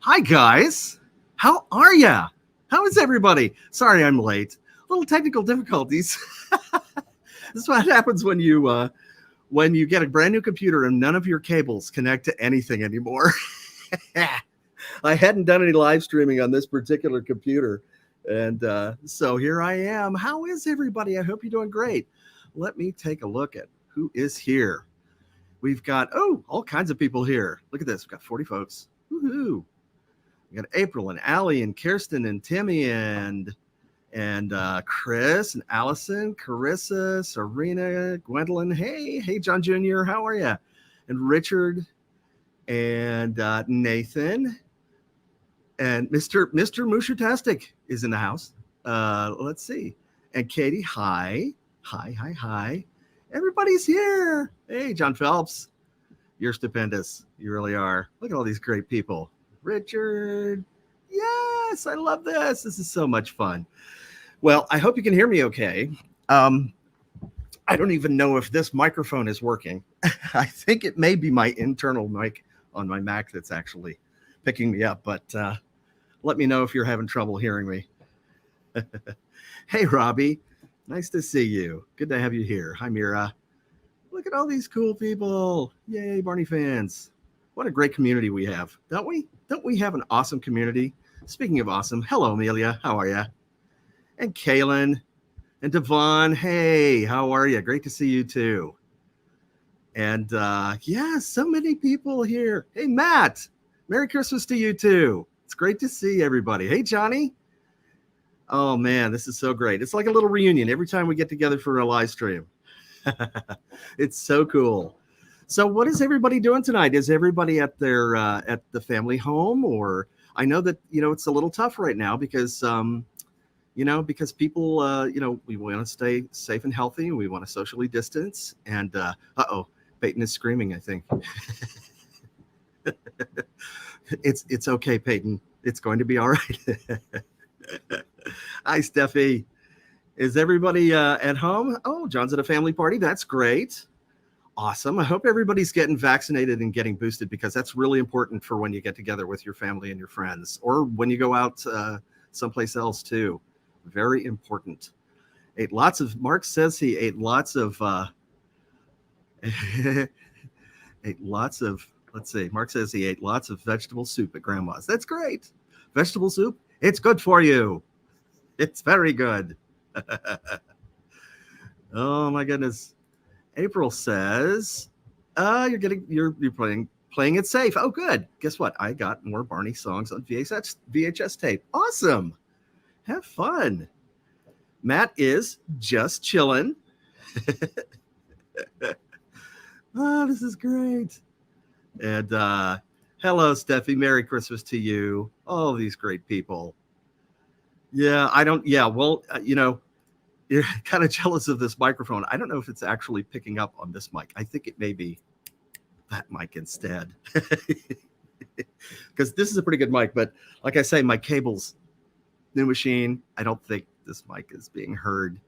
Hi, guys. How are ya? How is everybody? Sorry I'm late. Little technical difficulties. This is what happens when you get a brand new computer and none of your cables connect to anything anymore. I hadn't done any live streaming on this particular computer. And so here I am. How is everybody? I hope you're doing great. Let me take a look at who is here. We've got, all kinds of people here. Look at this. We've got 40 folks. Woohoo. We got April and Allie and Kirsten and Timmy and Chris and Allison, Carissa, Serena, Gwendolyn. Hey, John Jr., how are you? And Richard and Nathan and Mr. Mushatastic is in the house. Let's see. And Katie, hi. Everybody's here. Hey, John Phelps, you're stupendous. You really are. Look at all these great people. Richard, yes, I love this. This is so much fun. Well, I hope you can hear me okay. I don't even know if this microphone is working. I think it may be my internal mic on my Mac that's actually picking me up, but let me know if you're having trouble hearing me. Hey, Robbie, nice to see you. Good to have you here. Hi, Mira. Look at all these cool people. Yay, Barney fans. What a great community we have, don't we? Don't we have an awesome community? Speaking of awesome, hello, Amelia. How are you? And Kaylin and Devon. Hey, how are you? Great to see you too. And so many people here. Hey, Matt. Merry Christmas to you too. It's great to see everybody. Hey, Johnny. Oh, man, this is so great. It's like a little reunion every time we get together for a live stream. It's so cool. So what is everybody doing tonight? Is everybody at their at the family home? Or I know that, it's a little tough right now because, because people, we want to stay safe and healthy. We want to socially distance. And Peyton is screaming, I think. It's okay, Peyton. It's going to be all right. Hi, Steffi. Is everybody at home? Oh, John's at a family party. That's great. Awesome. I hope everybody's getting vaccinated and getting boosted because that's really important for when you get together with your family and your friends or when you go out someplace else too. Very important. Mark says he ate lots of, let's see, Mark says he ate lots of vegetable soup at Grandma's. That's great. Vegetable soup, it's good for you. It's very good. Oh my goodness. April says, you're playing it safe. Oh, good. Guess what? I got more Barney songs on VHS tape. Awesome. Have fun. Matt is just chilling. Oh, this is great. And hello, Steffi. Merry Christmas to you. All these great people. Yeah, you're kind of jealous of this microphone. I don't know if it's actually picking up on this mic. I think it may be that mic instead. Because this is a pretty good mic. But like I say, my cable's new machine. I don't think this mic is being heard.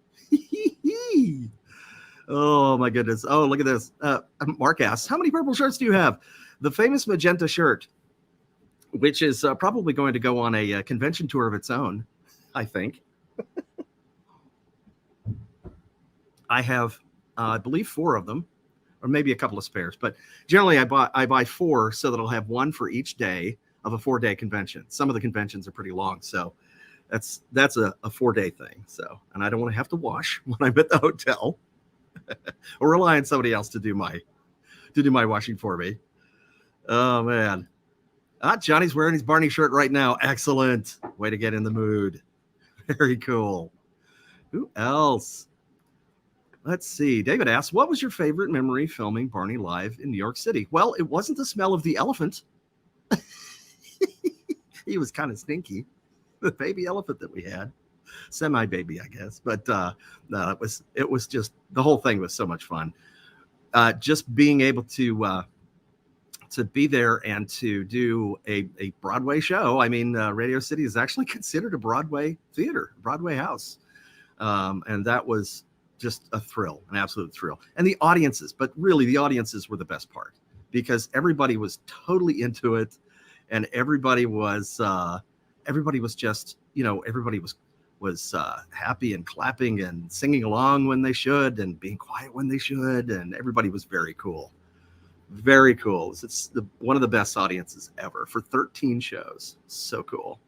Oh, my goodness. Oh, look at this. Mark asks, how many purple shirts do you have? The famous magenta shirt, which is probably going to go on a convention tour of its own, I think. I have, I believe, 4 of them, or maybe a couple of spares. But generally, I buy 4 so that I'll have one for each day of a 4-day convention. Some of the conventions are pretty long, so that's a 4-day thing. So, and I don't want to have to wash when I'm at the hotel, or rely on somebody else to do my washing for me. Oh man, Johnny's wearing his Barney shirt right now. Excellent. Way to get in the mood. Very cool. Who else? Let's see. David asks, what was your favorite memory filming Barney live in New York City? Well, it wasn't the smell of the elephant. He was kind of stinky. The baby elephant that we had. Semi-baby, I guess. But no, it was just, the whole thing was so much fun. Just being able to be there and to do a Broadway show. I mean, Radio City is actually considered a Broadway theater, Broadway house. And that was just a thrill, an absolute thrill. And the audiences, but really the audiences were the best part because everybody was totally into it. and everybody was just, everybody was happy and clapping and singing along when they should and being quiet when they should, and everybody was very cool. Very cool. It's one of the best audiences ever for 13 shows. So cool.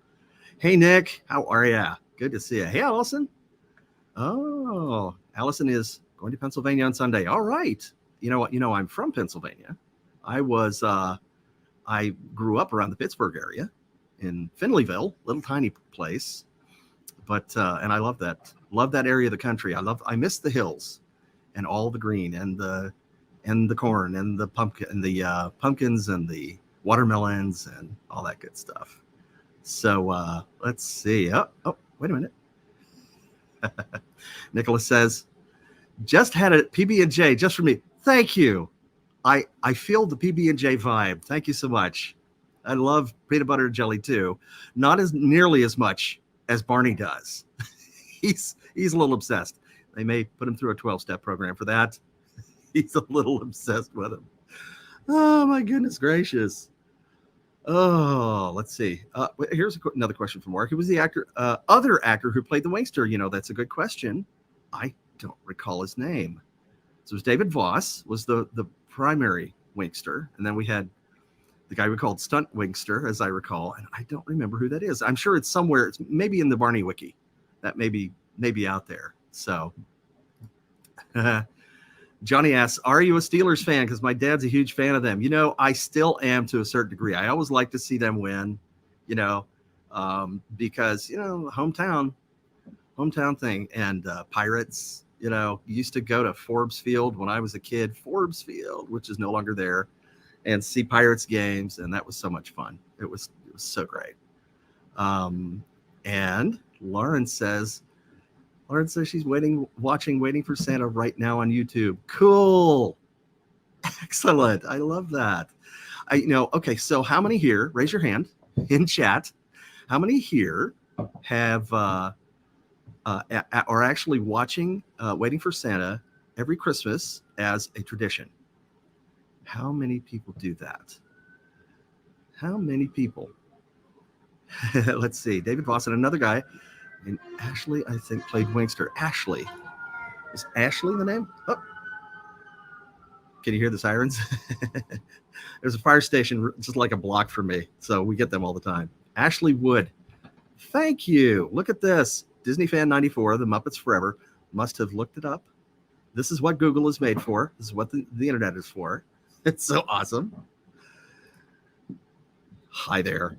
Hey, Nick, how are ya? Good to see you. Hey, Allison. Oh, Allison is going to Pennsylvania on Sunday. All right. You know what? I'm from Pennsylvania. I grew up around the Pittsburgh area in Finleyville, little tiny place. But and I love that area of the country. I miss the hills and all the green and the corn and the pumpkins and the watermelons and all that good stuff. So let's see. Oh, wait a minute. Nicholas says, just had a PB&J just for me. Thank you. I feel the PB&J vibe. Thank you so much. I love peanut butter and jelly too. Not as nearly as much as Barney does. He's a little obsessed. They may put him through a 12-step program for that. He's a little obsessed with him. Oh my goodness gracious. Oh, let's see. Here's another question from Mark. Who was the other actor who played the Wingster? That's a good question. I don't recall his name. So it was David Voss was the primary Wingster, and then we had the guy we called Stunt Wingster, as I recall, and I don't remember who that is. I'm sure it's somewhere. It's maybe in the Barney Wiki. That may be out there. So Johnny asks, are you a Steelers fan? Because my dad's a huge fan of them. I still am to a certain degree. I always like to see them win, because, hometown thing. And Pirates, used to go to Forbes Field when I was a kid, Forbes Field, which is no longer there, and see Pirates games. And that was so much fun. It was so great. And Lauren says she's waiting for Santa right now on YouTube. Cool. Excellent. I love that. Okay, so how many here, raise your hand in chat, how many here have are actually watching Waiting for Santa every Christmas as a tradition? How many people do that? How many people? Let's see. David Voss and another guy. And Ashley, I think, played Wingster. Ashley. Is Ashley the name? Oh. Can you hear the sirens? There's a fire station just like a block from me, so we get them all the time. Ashley Wood. Thank you. Look at this. Disney Fan 94, The Muppets Forever. Must have looked it up. This is what Google is made for. This is what the internet is for. It's so awesome. Hi there.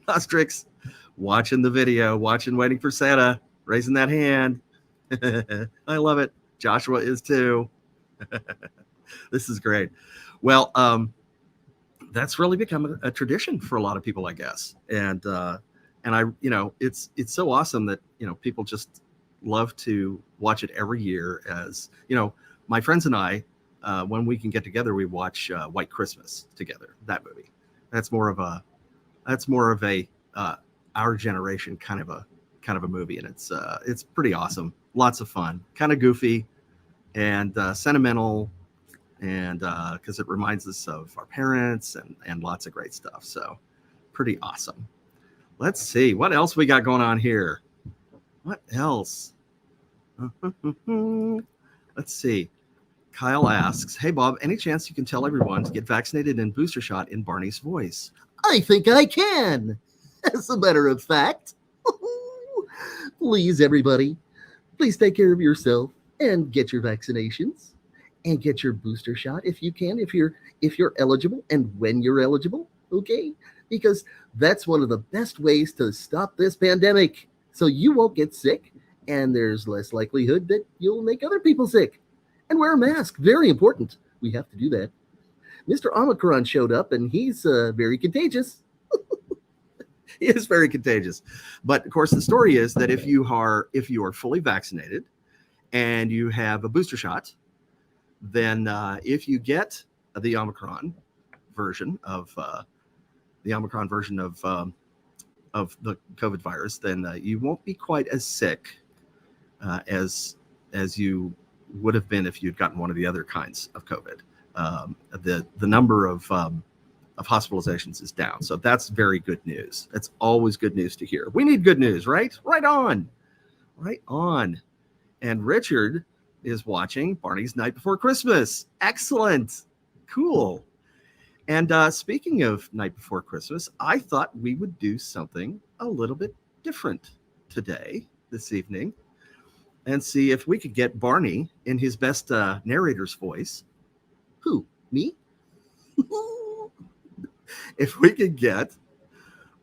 Ostrix. Watching the video, Waiting for Santa, raising that hand. I love it. Joshua is too. This is great. Well, that's really become a tradition for a lot of people, I guess. And I, it's so awesome that, people just love to watch it every year. As my friends and I, when we can get together, we watch White Christmas together. That movie. That's more of a our generation kind of a movie, and it's pretty awesome. Lots of fun, kind of goofy and sentimental, and because it reminds us of our parents and lots of great stuff. So pretty awesome. Let's see what else we got going on here. What else? Let's see. Kyle asks, hey Bob, any chance you can tell everyone to get vaccinated and booster shot in Barney's voice? I think I can. As a matter of fact, please, everybody, please take care of yourself and get your vaccinations and get your booster shot if you can, if you're eligible and when you're eligible, okay? Because that's one of the best ways to stop this pandemic, so you won't get sick and there's less likelihood that you'll make other people sick. And wear a mask, very important. We have to do that. Mr. Omicron showed up and he's very contagious. He is very contagious. But of course, the story is that if you are fully vaccinated and you have a booster shot, then if you get the Omicron version of the COVID virus, then you won't be quite as sick as you would have been if you'd gotten one of the other kinds of COVID. The number of of hospitalizations is down. So that's very good news. That's always good news to hear. We need good news, right? Right on. Right on. And Richard is watching Barney's Night Before Christmas. Excellent. Cool. And speaking of Night Before Christmas, I thought we would do something a little bit different today, this evening, and see if we could get Barney in his best narrator's voice. Who? Me? If we could get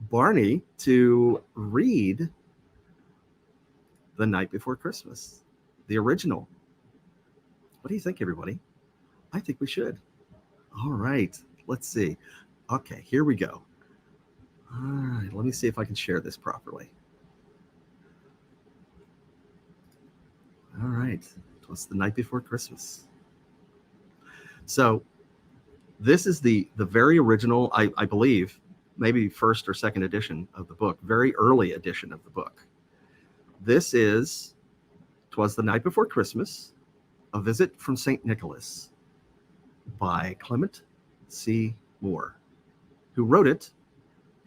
Barney to read The Night Before Christmas, the original. What do you think, everybody? I think we should. All right, let's see. Okay, here we go. All right, let me see if I can share this properly. All right, Twas the Night Before Christmas. So this is the very original, I believe, maybe first or second edition of the book, very early edition of the book. This is Twas the Night Before Christmas, A Visit from St. Nicholas by Clement C. Moore, who wrote it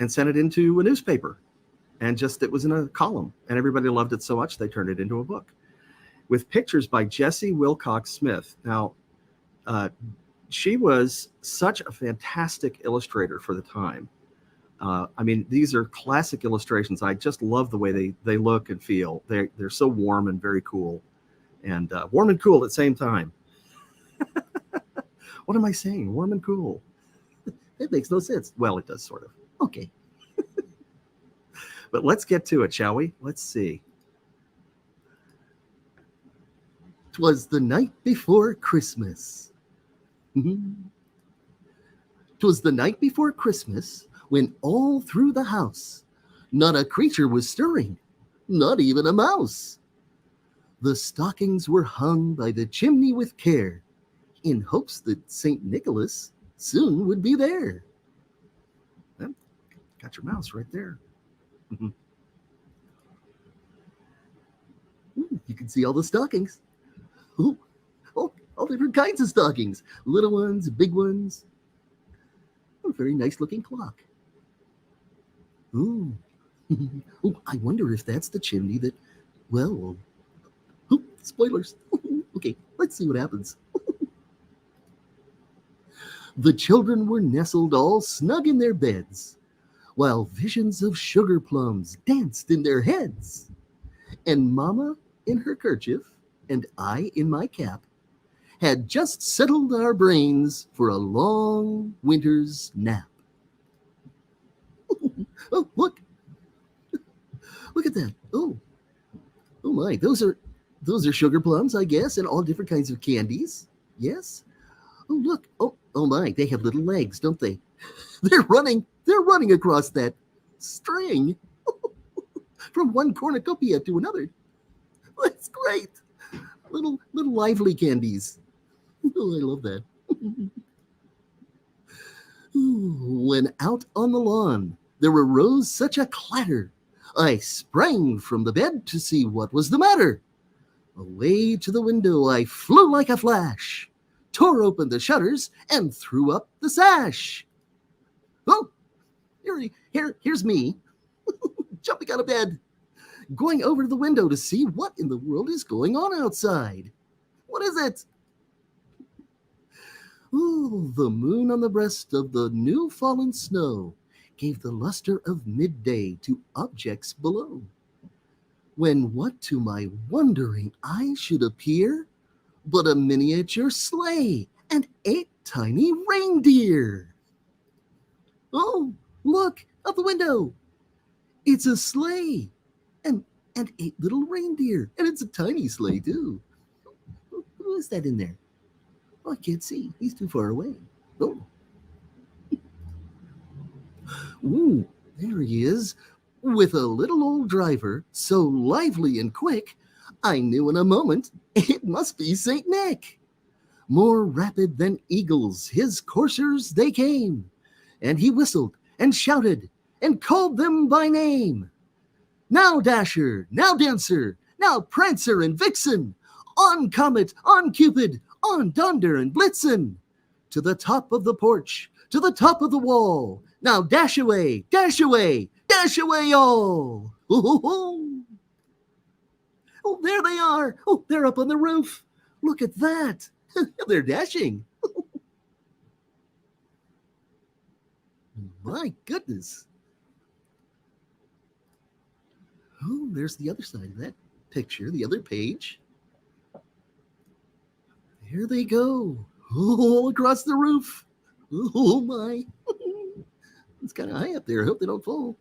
and sent it into a newspaper. And just, it was in a column, and everybody loved it so much they turned it into a book with pictures by Jessie Wilcox Smith. Now, she was such a fantastic illustrator for the time. I mean, these are classic illustrations. I just love the way they look and feel. They're so warm and very cool, and warm and cool at the same time. What am I saying? Warm and cool. It makes no sense. Well, it does sort of. Okay. But let's get to it, shall we? Let's see. 'Twas the night before Christmas. 'Twas the night before Christmas, when all through the house not a creature was stirring, not even a mouse. The stockings were hung by the chimney with care, in hopes that St. Nicholas soon would be there. Well, got your mouse right there. You can see all the stockings. Oh, all different kinds of stockings. Little ones, big ones. A very nice looking clock. Ooh. Oh, I wonder if that's the chimney that, well, spoilers. Okay, let's see what happens. The children were nestled all snug in their beds, while visions of sugar plums danced in their heads. And Mama in her kerchief, and I in my cap, had just settled our brains for a long winter's nap. Oh, look. Look at that. Oh my, those are sugar plums, I guess, and all different kinds of candies. Yes. Oh, look. Oh my, they have little legs, don't they? They're running across that string from one cornucopia to another. That's great. Little lively candies. Oh, I love that. When out on the lawn there arose such a clatter, I sprang from the bed to see what was the matter. Away to the window I flew like a flash, tore open the shutters, and threw up the sash. Oh, here's me, jumping out of bed, going over to the window to see what in the world is going on outside. What is it? Oh, the moon on the breast of the new fallen snow gave the luster of midday to objects below, when what to my wondering eye should appear but a miniature sleigh and 8 tiny reindeer. Oh, look, out the window. It's a sleigh and 8 little reindeer, and it's a tiny sleigh too. Who is that in there? Oh, I can't see. He's too far away. Oh. Ooh, there he is, with a little old driver, so lively and quick, I knew in a moment it must be St. Nick. More rapid than eagles, his coursers they came, and he whistled and shouted and called them by name. Now Dasher, now Dancer, now Prancer and Vixen, on Comet, on Cupid, on Donder and Blitzen, to the top of the porch, to the top of the wall. Now dash away, dash away, dash away all. Oh, there they are. Oh, they're up on the roof. Look at that. They're dashing. My goodness. Oh, there's the other side of that picture, the other page. Here they go, all across the roof. Oh my. It's kind of high up there. I hope they don't fall.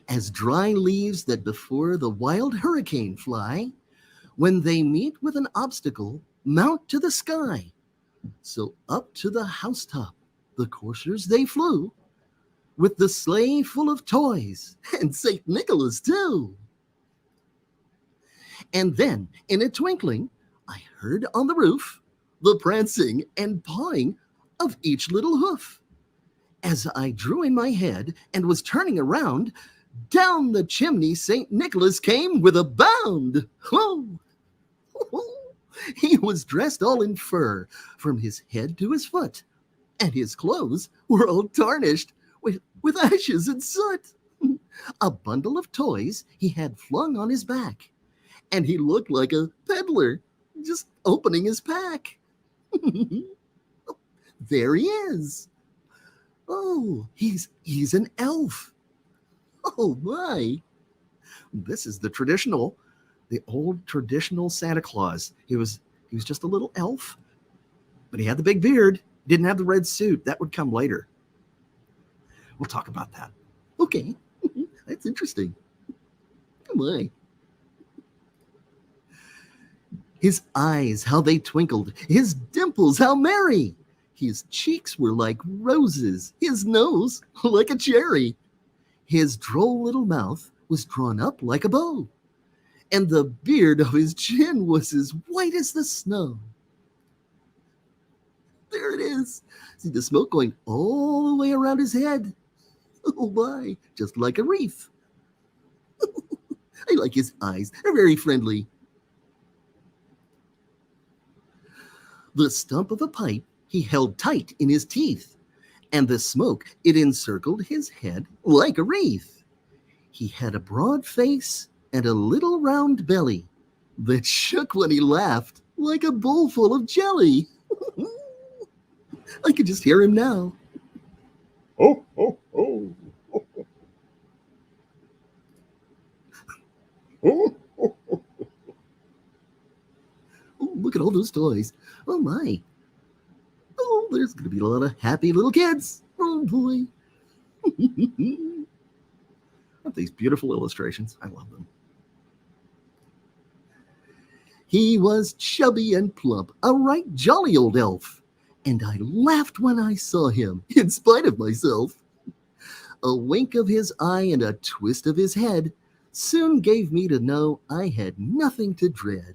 As dry leaves that before the wild hurricane fly, when they meet with an obstacle, mount to the sky. So up to the housetop the coursers they flew, with the sleigh full of toys, and St. Nicholas too. And then, in a twinkling, I heard on the roof the prancing and pawing of each little hoof. As I drew in my head and was turning around, down the chimney St. Nicholas came with a bound. Whoa! He was dressed all in fur from his head to his foot, and his clothes were all tarnished with ashes and soot. A bundle of toys he had flung on his back, and he looked like a peddler just opening his pack. There he is. Oh, he's an elf. Oh my. This is the old traditional Santa Claus. He was just a little elf, but he had the big beard, didn't have the red suit. That would come later. We'll talk about that. Okay. That's interesting. Oh my. His eyes, how they twinkled. His dimples, how merry. His cheeks were like roses. His nose like a cherry. His droll little mouth was drawn up like a bow, and the beard of his chin was as white as the snow. There it is. See the smoke going all the way around his head. Oh my, just like a wreath. I like his eyes. They're very friendly. The stump of a pipe he held tight in his teeth, and the smoke, it encircled his head like a wreath. He had a broad face and a little round belly that shook when he laughed like a bowl full of jelly. I could just hear him now. Oh, oh, oh. Oh, oh, oh. Oh, look at all those toys. Oh my. Oh, there's going to be a lot of happy little kids. Oh boy. These beautiful illustrations. I love them. He was chubby and plump, a right jolly old elf, and I laughed when I saw him, in spite of myself. A wink of his eye and a twist of his head soon gave me to know I had nothing to dread.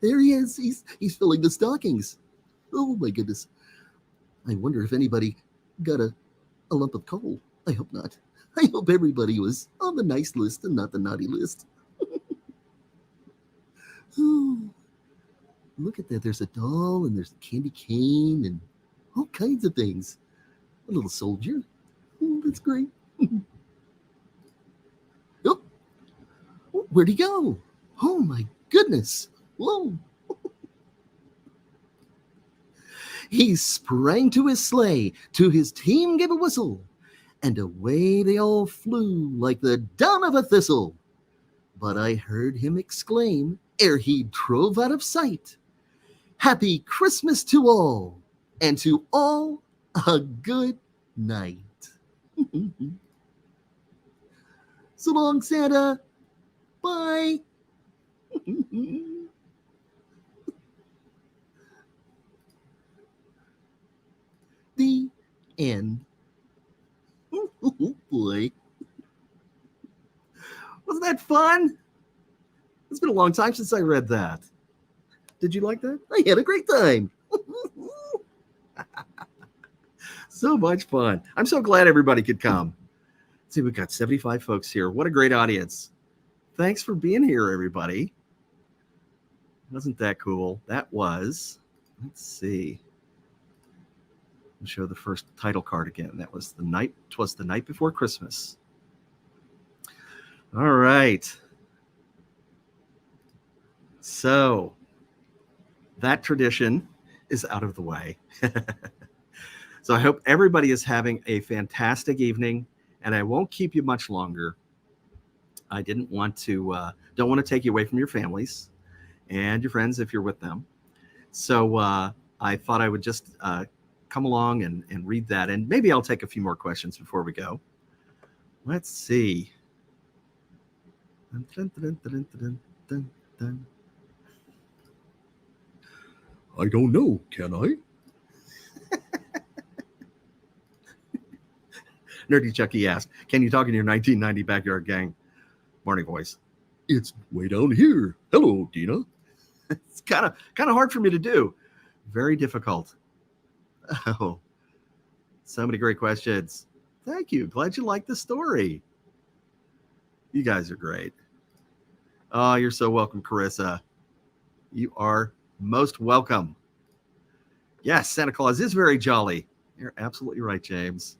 There he is. He's filling the stockings. Oh my goodness. I wonder if anybody got a lump of coal. I hope not. I hope everybody was on the nice list and not the naughty list. Oh, look at that. There's a doll and there's a candy cane and all kinds of things. A little soldier. Oh, that's great. Oh, where'd he go? Oh my goodness. Whoa. He sprang to his sleigh, to his team gave a whistle, and away they all flew like the down of a thistle. But I heard him exclaim, ere he drove out of sight, "Happy Christmas to all, and to all a good night." So long, Santa. Bye. The end. Oh boy. Wasn't that fun? It's been a long time since I read that. Did you like that? I had a great time. So much fun. I'm so glad everybody could come. See, we've got 75 folks here. What a great audience. Thanks for being here, everybody. Wasn't that cool? That was, let's see. I'll show the first title card again. That was Twas the Night Before Christmas. All right. So that tradition is out of the way. So I hope everybody is having a fantastic evening, and I won't keep you much longer. I don't want to take you away from your families and your friends if you're with them. So I thought I would just come along and read that, and maybe I'll take a few more questions before we go. Let's see. Dun, dun, dun, dun, dun, dun. I don't know, can I? Nerdy Chucky asked, "Can you talk in your 1990 backyard gang Barney voice?" It's way down here. Hello, Dina. It's kind of hard for me to do. Very difficult. Oh, so many great questions. Thank you. Glad you liked the story. You guys are great. Oh, you're so welcome, Carissa. You are most welcome. Yes, Santa Claus is very jolly. You're absolutely right, James.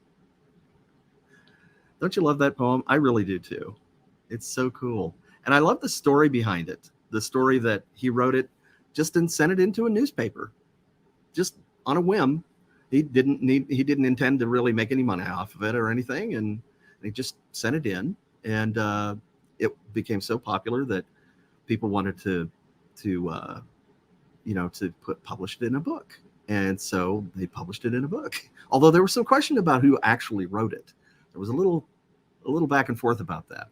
Don't you love that poem? I really do too. It's so cool. And I love the story behind it. The story that he wrote it just and sent it into a newspaper. Just on a whim. He didn't intend to really make any money off of it or anything, and he just sent it in, and it became so popular that people wanted to publish it in a book, and so they published it in a book. Although there was some question about who actually wrote it, there was a little back and forth about that,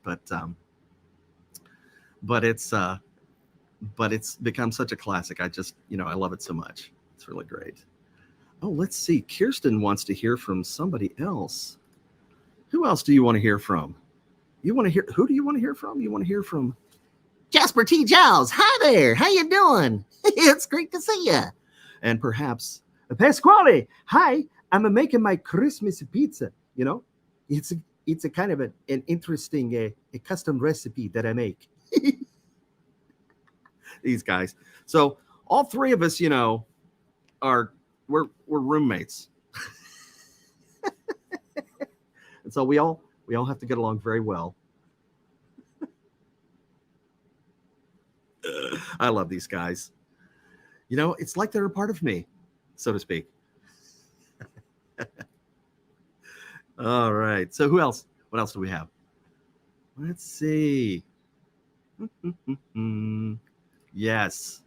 but it's become such a classic. I just I love it so much. It's really great. Oh, let's see. Kirsten wants to hear from somebody else. Who else do you want to hear from? Who do you want to hear from? You want to hear from Jasper T. Giles. Hi there. How you doing? It's great to see you. And perhaps Pasquale. Hi, I'm making my Christmas pizza. It's a kind of an interesting a custom recipe that I make. These guys. So all three of us, we're roommates. And so we all have to get along very well. I love these guys. It's like they're a part of me, so to speak. All right. So who else? What else do we have? Let's see. Yes.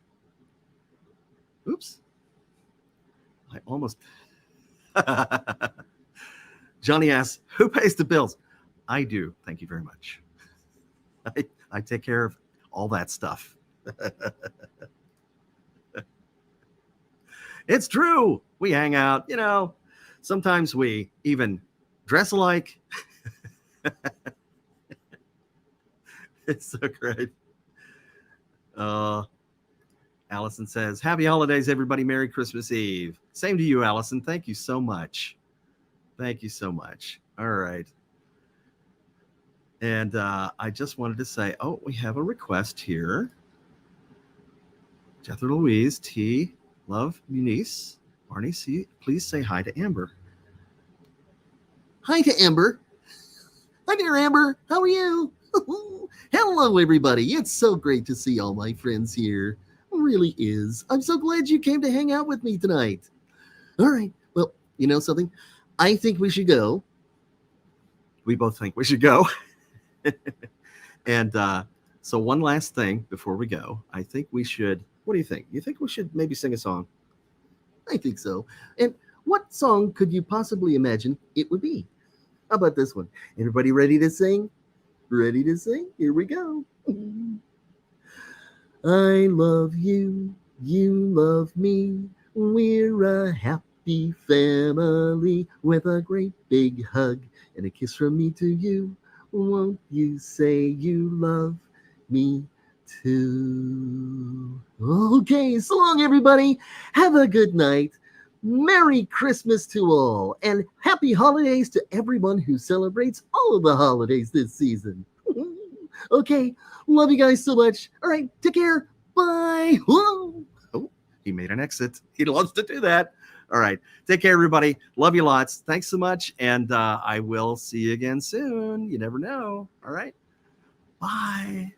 Oops. I almost. Johnny asks, who pays the bills? I do. Thank you very much. I take care of all that stuff. It's true. We hang out, sometimes we even dress alike. It's so great. Allison says, happy holidays, everybody. Merry Christmas Eve. Same to you, Allison. Thank you so much. Thank you so much. All right. And I just wanted to say, we have a request here. Jethro Louise, T. Love Muniz. Barney, please say hi to Amber. Hi to Amber. Hi dear Amber. How are you? Hello, everybody. It's so great to see all my friends here. It really is. I'm so glad you came to hang out with me tonight. All right. Well, you know something? I think we should go. We both think we should go. And so one last thing before we go. I think we should. What do you think? You think we should maybe sing a song? I think so. And what song could you possibly imagine it would be? How about this one? Everybody ready to sing? Ready to sing? Here we go. I love you. You love me. We're a happy family with a great big hug and a kiss from me to you. Won't you say you love me too? Okay, so long, everybody. Have a good night. Merry Christmas to all, and happy holidays to everyone who celebrates all of the holidays this season. Okay, love you guys so much. All right, take care. Bye. Whoa. Oh, he made an exit. He loves to do that. All right. Take care, everybody. Love you lots. Thanks so much. And I will see you again soon. You never know. All right. Bye.